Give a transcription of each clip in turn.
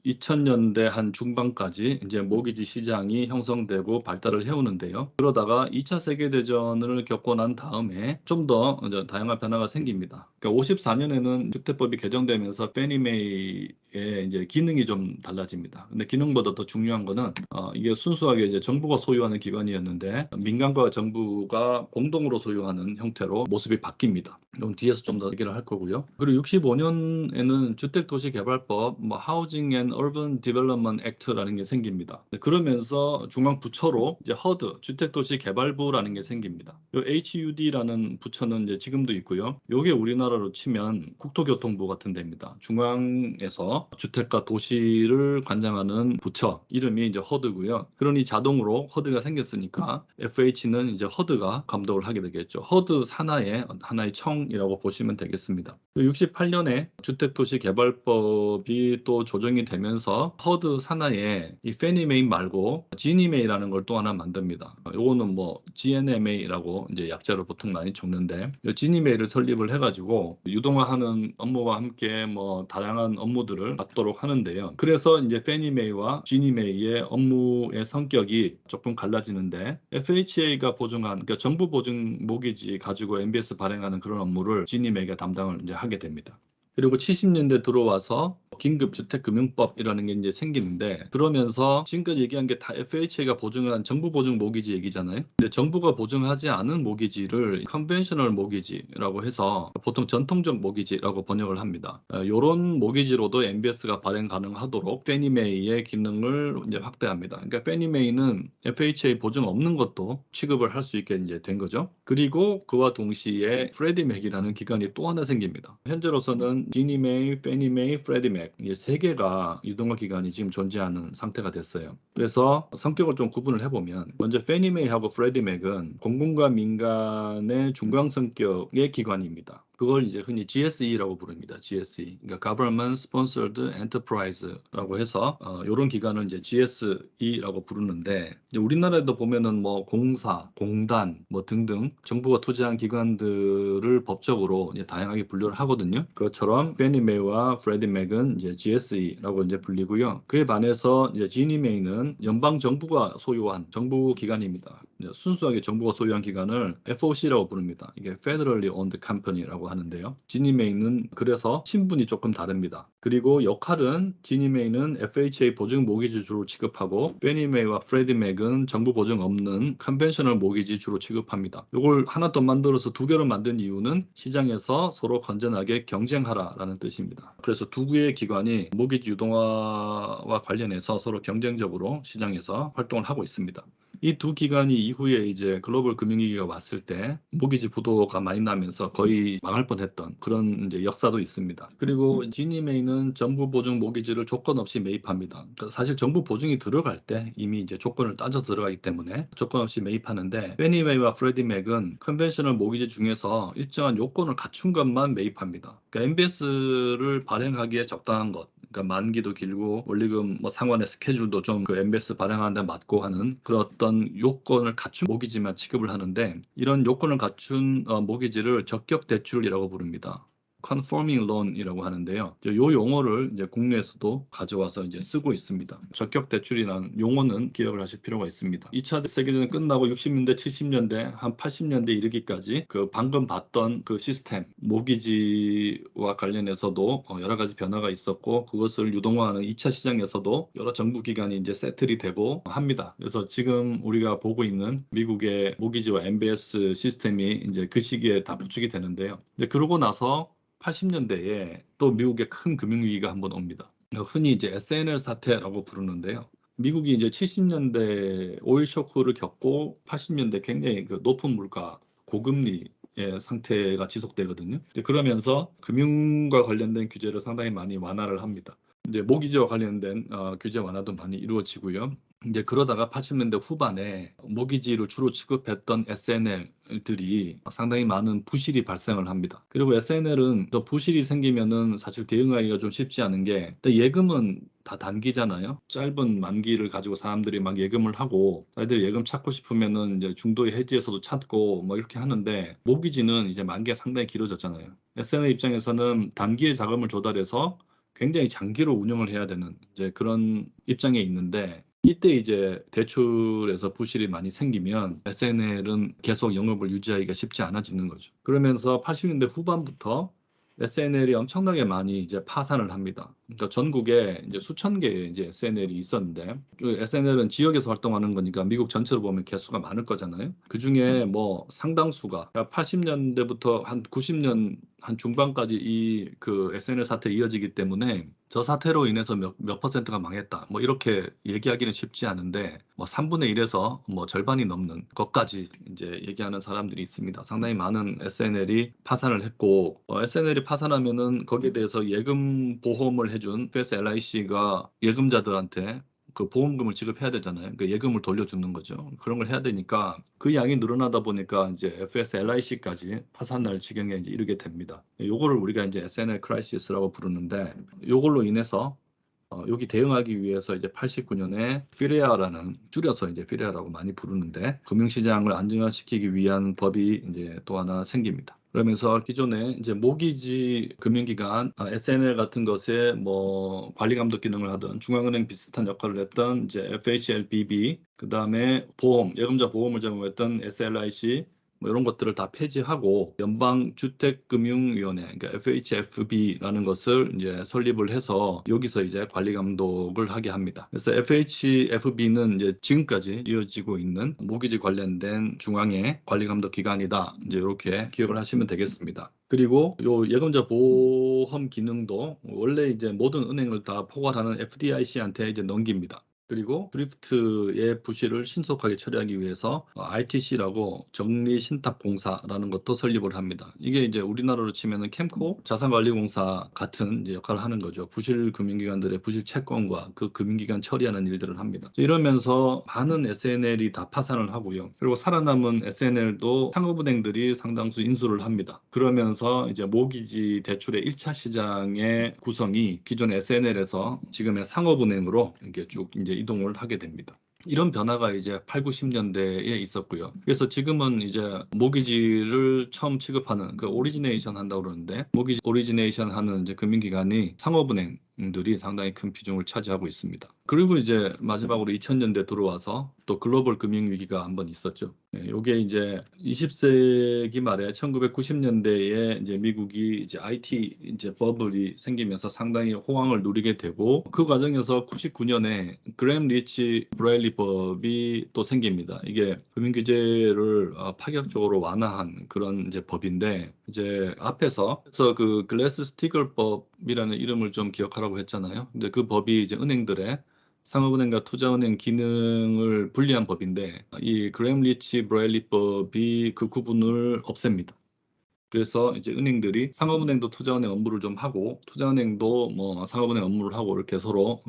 (2000년대) 한 중반까지 이제 모기지 시장이 형성되고 발달을 해 오는데요. 그러다가 2차 세계 대전을 겪고 난 다음에 좀 더 이제 다양한 변화가 생깁니다. 그러니까 54 년에는 주택법이 개정되면서 페니메이의 이제 기능이 좀 달라집니다. 근데 기능보다 더 중요한 거는 이게 순수하게 이제 정부가 소유하는 기관이었는데 민간과 정부가 공동으로 소유하는 형태로 모습이 바뀝니다. 이건 뒤에서 좀 더 얘기를 할 거고요. 그리고 65 년에는 주택도시개발법 하우징 앤 얼번 디벨롭먼트 액트라는 게 생깁니다. 네, 그러면서 중앙 부처로 이제 HUD 주택도시개발부라는 게 생깁니다. 요 HUD라는 부처는 이제 지금도 있고요. 요게 우리나라로 치면 국토교통부 같은 데입니다. 중앙에서 주택과 도시를 관장하는 부처 이름이 이제 HUD고요. 그러니 자동으로 HUD가 생겼으니까 FH는 이제 HUD가 감독을 하게 되겠죠. HUD 산하의 하나의 청이라고 보시면 되겠습니다. 68 년에 주택도시개발법이 또 조정이 되면서 HUD 산하에 이 페니메이 말고 지니메이라는 걸 또 하나 만듭니다. 요거는 뭐 GNMA라고 이제 약자로 보통 많이 적는데 요 지니메이를 설립을 해 가지고 유동화하는 업무와 함께 뭐 다양한 업무들을 맡도록 하는데요. 그래서 이제 페니메이와 지니메이의 업무의 성격이 조금 갈라지는데 FHA가 보증한 그러니까 정부 보증 모기지 가지고 MBS 발행하는 그런 업무를 지니메이가 담당을 이제 하게 됩니다. 그리고 70년대 들어와서 긴급주택금융법이라는 게 이제 생기는데 그러면서 지금까지 얘기한 게 다 FHA가 보증한 정부 보증 모기지 얘기잖아요. 근데 정부가 보증하지 않은 모기지를 컨벤셔널 모기지라고 해서 보통 전통적 모기지라고 번역을 합니다. 요런 모기지로도 MBS가 발행 가능하도록 페니메이의 기능을 이제 확대합니다. 그러니까 페니메이는 FHA 보증 없는 것도 취급을 할 수 있게 이제 된 거죠. 그리고 그와 동시에 프레디맥이라는 기관이 또 하나 생깁니다. 현재로서는 지니메이, 페니메이, 프레디맥 이 세 개가 유동화 기관이 지금 존재하는 상태가 됐어요. 그래서 성격을 좀 구분을 해보면 먼저 페니메이하고 프레디맥은 공공과 민간의 중간 성격의 기관입니다. 그걸 이제 흔히 GSE라고 부릅니다. GSE. 그러니까 Government Sponsored Enterprise라고 해서 요런 기관을 이제 GSE라고 부르는데 이제 우리나라에도 보면은 뭐 공사, 공단 뭐 등등 정부가 투자한 기관들을 법적으로 이제 다양하게 분류를 하거든요. 그것처럼 페니메이와 프레디맥은 이제 GSE라고 이제 불리고요. 그에 반해서 이제 지니메이는 연방 정부가 소유한 정부 기관입니다. 순수하게 정부가 소유한 기관을 FOC라고 부릅니다. 이게 Federally Owned Company라고 하는데요. 지니메이는 그래서 신분이 조금 다릅니다. 그리고 역할은 지니메이는 FHA 보증 모기지 주로 취급하고 페니메이와 프레디맥은 정부 보증 없는 컨벤셔널 모기지 주로 취급합니다. 이걸 하나 더 만들어서 두 개로 만든 이유는 시장에서 서로 건전하게 경쟁하라라는 뜻입니다. 그래서 두 개의 기관이 모기지 유동화와 관련해서 서로 경쟁적으로 시장에서 활동을 하고 있습니다. 이 두 기관이 이후에 이제 글로벌 금융위기가 왔을 때 모기지 부도가 많이 나면서 거의 망할 뻔했던 그런 이제 역사도 있습니다. 그리고 지니메이는 정부 보증 모기지를 조건 없이 매입합니다. 그러니까 사실 정부 보증이 들어갈 때 이미 이제 조건을 따져 들어가기 때문에 조건 없이 매입하는데 페니메이와 프레디맥은 컨벤셔널 모기지 중에서 일정한 요건을 갖춘 것만 매입합니다. 그러니까 MBS를 발행하기에 적당한 것 그러니까 만기도 길고 원리금 뭐 상환의 스케줄도 좀 그 MBS 발행하는 데 맞고 하는 그런 어떤 요건을 갖춘 모기지만 취급을 하는데 이런 요건을 갖춘 모기지를 적격 대출이라고 부릅니다. conforming loan이라고 하는데요. 요 용어를 이제 국내에서도 가져와서 이제 쓰고 있습니다. 적격 대출이라는 용어는 기억을 하실 필요가 있습니다. 2차 세계대전 끝나고 60년대, 70년대, 한 80년대 이르기까지 그 방금 봤던 그 시스템, 모기지와 관련해서도 여러 가지 변화가 있었고 그것을 유동화하는 2차 시장에서도 여러 정부 기관이 이제 세틀이 되고 합니다. 그래서 지금 우리가 보고 있는 미국의 모기지와 MBS 시스템이 이제 그 시기에 다 구축이 되는데요. 이제 그러고 나서 80년대에 또 미국의 큰 금융위기가 한번 옵니다. 흔히 이제 SNL 사태라고 부르는데요. 미국이 이제 70년대 오일 쇼크를 겪고 80년대 굉장히 그 높은 물가, 고금리의 상태가 지속되거든요. 이제 그러면서 금융과 관련된 규제를 상당히 많이 완화를 합니다. 이제 모기지와 관련된 규제 완화도 많이 이루어지고요. 이제 그러다가 80년대 후반에 모기지를 주로 취급했던 SNL들이 상당히 많은 부실이 발생을 합니다. 그리고 SNL은 또 부실이 생기면은 사실 대응하기가 좀 쉽지 않은 게 일단 예금은 다 단기잖아요. 짧은 만기를 가지고 사람들이 막 예금을 하고 자기들이 예금 찾고 싶으면은 이제 중도의 해지에서도 찾고 뭐 이렇게 하는데 모기지는 이제 만기가 상당히 길어졌잖아요. SNL 입장에서는 단기의 자금을 조달해서 굉장히 장기로 운영을 해야 되는 이제 그런 입장에 있는데 이때 이제 대출에서 부실이 많이 생기면 SNL은 계속 영업을 유지하기가 쉽지 않아지는 거죠. 그러면서 80년대 후반부터 SNL이 엄청나게 많이 이제 파산을 합니다. 그러니까 전국에 이제 수천 개의 이제 SNL이 있었는데 그 SNL은 지역에서 활동하는 거니까 미국 전체로 보면 개수가 많을 거잖아요. 그 중에 뭐 상당수가 80년대부터 한 90년 한 중반까지 이 그 SNL 사태 이어지기 때문에 저 사태로 인해서 몇 퍼센트가 망했다. 뭐 이렇게 얘기하기는 쉽지 않은데 뭐 3분의 1에서 뭐 절반이 넘는 것까지 이제 얘기하는 사람들이 있습니다. 상당히 많은 SNL이 파산을 했고 SNL이 파산하면은 거기에 대해서 예금 보험을 해준 FSLIC가 예금자들한테 그 보험금을 지급해야 되잖아요. 그 예금을 돌려주는 거죠. 그런 걸 해야 되니까 그 양이 늘어나다 보니까 이제 FSLIC까지 파산할 지경에 이제 이르게 됩니다. 요거를 우리가 이제 SNL 크라이시스라고 부르는데 요걸로 인해서 여기 대응하기 위해서 이제 89년에 피레아라는 줄여서 이제 피레아라고 많이 부르는데 금융시장을 안정화시키기 위한 법이 이제 또 하나 생깁니다. 그러면서 기존에 이제 모기지 금융기관, SNL 같은 것에 뭐 관리 감독 기능을 하던 중앙은행 비슷한 역할을 했던 이제 FHLBB, 그 다음에 보험, 예금자 보험을 제공했던 SLIC, 뭐 이런 것들을 다 폐지하고 연방주택금융위원회, 그러니까 FHFB라는 것을 이제 설립을 해서 여기서 이제 관리 감독을 하게 합니다. 그래서 FHFB는 이제 지금까지 이어지고 있는 모기지 관련된 중앙의 관리 감독 기관이다. 이제 이렇게 기억을 하시면 되겠습니다. 그리고 요 예금자 보험 기능도 원래 이제 모든 은행을 다 포괄하는 FDIC한테 이제 넘깁니다. 그리고 드리프트의 부실을 신속하게 처리하기 위해서 RTC라고 정리신탁공사라는 것도 설립을 합니다. 이게 이제 우리나라로 치면은 캠코 자산관리공사 같은 이제 역할을 하는 거죠. 부실 금융기관들의 부실 채권과 그 금융기관 처리하는 일들을 합니다. 이러면서 많은 SNL이 다 파산을 하고요. 그리고 살아남은 SNL도 상업은행들이 상당수 인수를 합니다. 그러면서 이제 모기지 대출의 1차 시장의 구성이 기존 SNL에서 지금의 상업은행으로 이렇게 쭉 이제 이동을 하게 됩니다. 이런 변화가 이제 8, 90년대에 있었고요. 그래서 지금은 이제 모기지를 처음 취급하는 그 오리지네이션 한다고 그러는데 모기지 오리지네이션 하는 이제 금융기관이 상업은행들이 상당히 큰 비중을 차지하고 있습니다. 그리고 이제 마지막으로 2000년대 들어와서 또 글로벌 금융위기가 한번 있었죠. 이게 이제 20세기 말에 1990년대에 이제 미국이 이제 IT 이제 버블이 생기면서 상당히 호황을 누리게 되고 그 과정에서 99년에 그램 리치 브라일리 법이 또 생깁니다. 이게 금융 규제를 파격적으로 완화한 그런 이제 법인데 이제 앞에서 그래서 그 글래스 스티글 법이라는 이름을 좀 기억하라고 했잖아요. 근데 그 법이 이제 은행들의 상업은행과 투자은행 기능을 분리한 법인데 이 그램 리치 브라일리 법이 그 구분을 없앱니다. 그래서 이제 은행들이 상업은행도 투자은행 업무를 좀 하고 투자은행도 뭐 상업은행 업무를 하고 이렇게 서로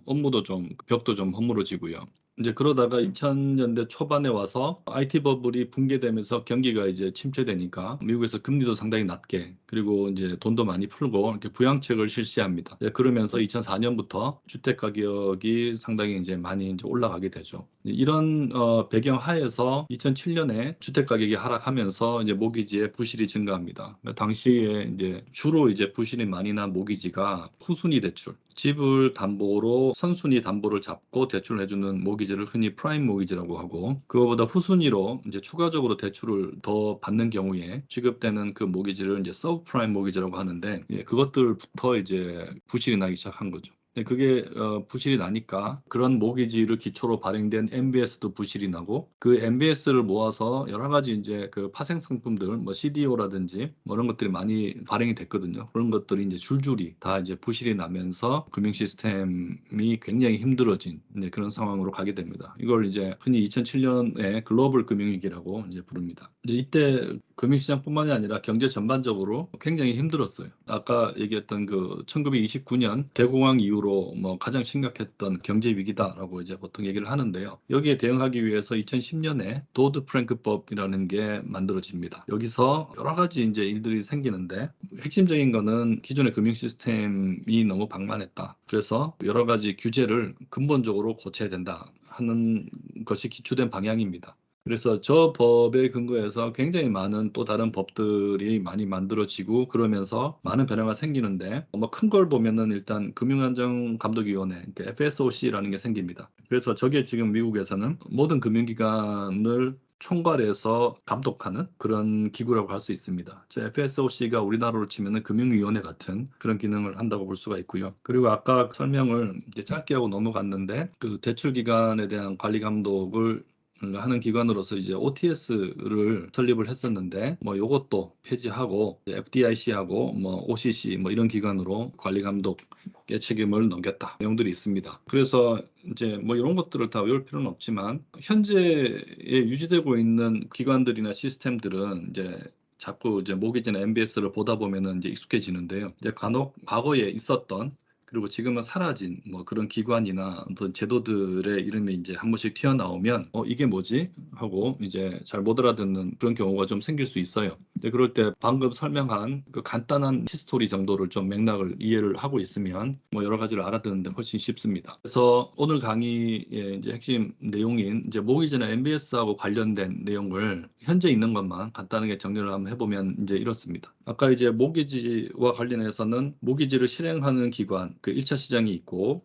업무도 좀 벽도 좀 허물어지고요. 이제 그러다가 2000년대 초반에 와서 IT 버블이 붕괴되면서 경기가 이제 침체되니까 미국에서 금리도 상당히 낮게 그리고 이제 돈도 많이 풀고 이렇게 부양책을 실시합니다. 그러면서 2004년부터 주택 가격이 상당히 이제 많이 이제 올라가게 되죠. 이런 배경 하에서 2007년에 주택 가격이 하락하면서 이제 모기지의 부실이 증가합니다. 당시에 이제 주로 이제 부실이 많이 난 모기지가 후순위 대출, 집을 담보로 선순위 담보를 잡고 대출을 해주는 모기지를 흔히 프라임 모기지라고 하고 그거보다 후순위로 이제 추가적으로 대출을 더 받는 경우에 취급되는 그 모기지를 이제 서브 프라임 모기지라고 하는데 그것들부터 이제 부실이 나기 시작한 거죠. 그게 부실이 나니까 그런 모기지를 기초로 발행된 MBS도 부실이 나고 그 MBS를 모아서 여러 가지 이제 그 파생 상품들 뭐 CDO라든지 뭐 이런 것들이 많이 발행이 됐거든요. 그런 것들이 이제 줄줄이 다 이제 부실이 나면서 금융 시스템이 굉장히 힘들어진 이제 그런 상황으로 가게 됩니다. 이걸 이제 흔히 2007년에 글로벌 금융위기라고 이제 부릅니다. 이제 이때 금융시장뿐만이 아니라 경제 전반적으로 굉장히 힘들었어요. 아까 얘기했던 그 1929년 대공황 이후로 뭐 가장 심각했던 경제 위기다라고 이제 보통 얘기를 하는데요. 여기에 대응하기 위해서 2010년에 도드 프랭크법이라는 게 만들어집니다. 여기서 여러 가지 이제 일들이 생기는데 핵심적인 거는 기존의 금융 시스템이 너무 방만했다. 그래서 여러 가지 규제를 근본적으로 고쳐야 된다 하는 것이 기초된 방향입니다. 그래서 저 법에 근거해서 굉장히 많은 또 다른 법들이 많이 만들어지고 그러면서 많은 변화가 생기는데 뭐 큰 걸 보면은 일단 금융안전감독위원회, 그러니까 FSOC라는 게 생깁니다. 그래서 저게 지금 미국에서는 모든 금융기관을 총괄해서 감독하는 그런 기구라고 할 수 있습니다. 저 FSOC가 우리나라로 치면은 금융위원회 같은 그런 기능을 한다고 볼 수가 있고요. 그리고 아까 설명을 이제 짧게 하고 넘어갔는데 그 대출 기관에 대한 관리 감독을 하는 기관으로서 이제 OTS를 설립을 했었는데 뭐 요것도 폐지하고 FDIC하고 뭐 OCC 뭐 이런 기관으로 관리 감독의 책임을 넘겼다 내용들이 있습니다. 그래서 이제 뭐 이런 것들을 다 외울 필요는 없지만 현재에 유지되고 있는 기관들이나 시스템들은 이제 자꾸 이제 모기지나 MBS를 보다 보면은 이제 익숙해지는데요. 이제 간혹 과거에 있었던 그리고 지금은 사라진 뭐 그런 기관이나 어떤 제도들의 이름이 이제 한 번씩 튀어나오면 이게 뭐지? 하고 이제 잘 못 알아듣는 그런 경우가 좀 생길 수 있어요. 근데 그럴 때 방금 설명한 그 간단한 히스토리 정도를 좀 맥락을 이해를 하고 있으면 뭐 여러 가지를 알아듣는데 훨씬 쉽습니다. 그래서 오늘 강의의 이제 핵심 내용인 이제 모기지나 MBS하고 관련된 내용을 현재 있는 것만 간단하게 정리를 한번 해보면 이제 이렇습니다. 아까 이제 모기지와 관련해서는 모기지를 실행하는 기관, 그 1차 시장이 있고,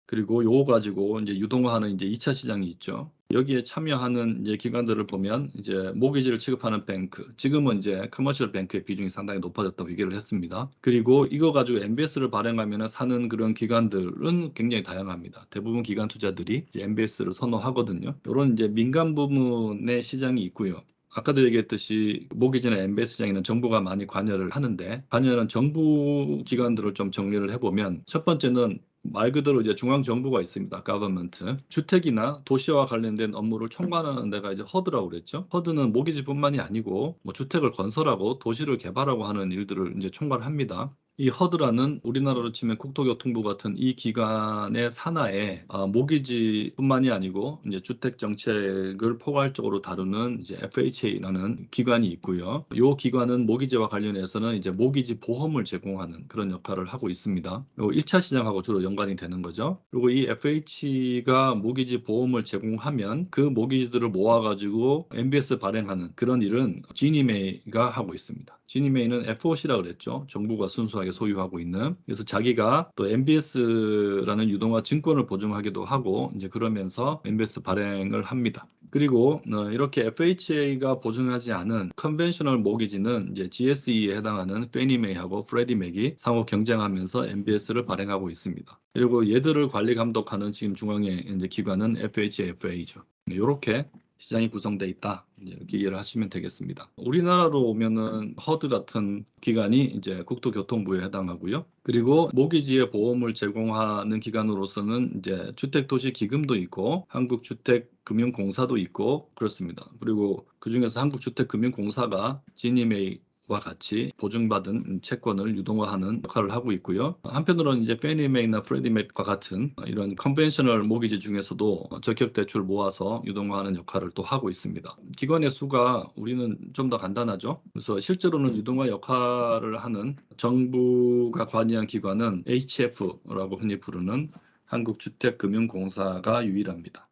그리고 요거 가지고 이제 유동화하는 이제 2차 시장이 있죠. 여기에 참여하는 이제 기관들을 보면 이제 모기지를 취급하는 뱅크, 지금은 이제 커머셜 뱅크의 비중이 상당히 높아졌다고 얘기를 했습니다. 그리고 이거 가지고 MBS를 발행하면 사는 그런 기관들은 굉장히 다양합니다. 대부분 기관 투자들이 이제 MBS를 선호하거든요. 이런 이제 민간 부문의 시장이 있고요. 아까도 얘기했듯이 모기지나 MBS 시장에는 정부가 많이 관여를 하는데 관여하는 정부 기관들을 좀 정리를 해보면 첫 번째는 말 그대로 이제 중앙 정부가 있습니다. government. 주택이나 도시와 관련된 업무를 총괄하는 데가 이제 허드라고 그랬죠. 허드는 모기지뿐만이 아니고 뭐 주택을 건설하고 도시를 개발하고 하는 일들을 이제 총괄합니다. 이 허드라는 우리나라로 치면 국토교통부 같은 이 기관의 산하에 모기지뿐만이 아니고 이제 주택 정책을 포괄적으로 다루는 이제 FHA라는 기관이 있고요. 이 기관은 모기지와 관련해서는 이제 모기지 보험을 제공하는 그런 역할을 하고 있습니다. 요 1차 시장하고 주로 연관이 되는 거죠. 그리고 이 FH가 모기지 보험을 제공하면 그 모기지들을 모아가지고 MBS 발행하는 그런 일은 지니메이가 하고 있습니다. 지니메이는 FOC라고 그랬죠. 정부가 순수하게 소유하고 있는. 그래서 자기가 또 MBS라는 유동화 증권을 보증하기도 하고 이제 그러면서 MBS 발행을 합니다. 그리고 이렇게 FHA가 보증하지 않은 컨벤셔널 모기지는 이제 GSE에 해당하는 페니메이하고 프레디맥이 상호 경쟁하면서 MBS를 발행하고 있습니다. 그리고 얘들을 관리 감독하는 지금 중앙의 이제 기관은 FHFA죠. 이렇게 시장이 구성돼 있다. 이렇게 이해를 하시면 되겠습니다. 우리나라로 오면은 허드 같은 기관이 이제 국토교통부에 해당하고요. 그리고 모기지의 보험을 제공하는 기관으로서는 이제 주택도시기금도 있고 한국주택금융공사도 있고 그렇습니다. 그리고 그중에서 한국주택금융공사가 지니메이 와 같이 보증받은 채권을 유동화하는 역할을 하고 있고요. 한편으로는 이제 페니맥이나 프레디맥과 같은 이런 컨벤셔널 모기지 중에서도 적격 대출 모아서 유동화하는 역할을 또 하고 있습니다. 기관의 수가 우리는 좀 더 간단하죠. 그래서 실제로는 유동화 역할을 하는 정부가 관여한 기관은 HF라고 흔히 부르는 한국주택금융공사가 유일합니다.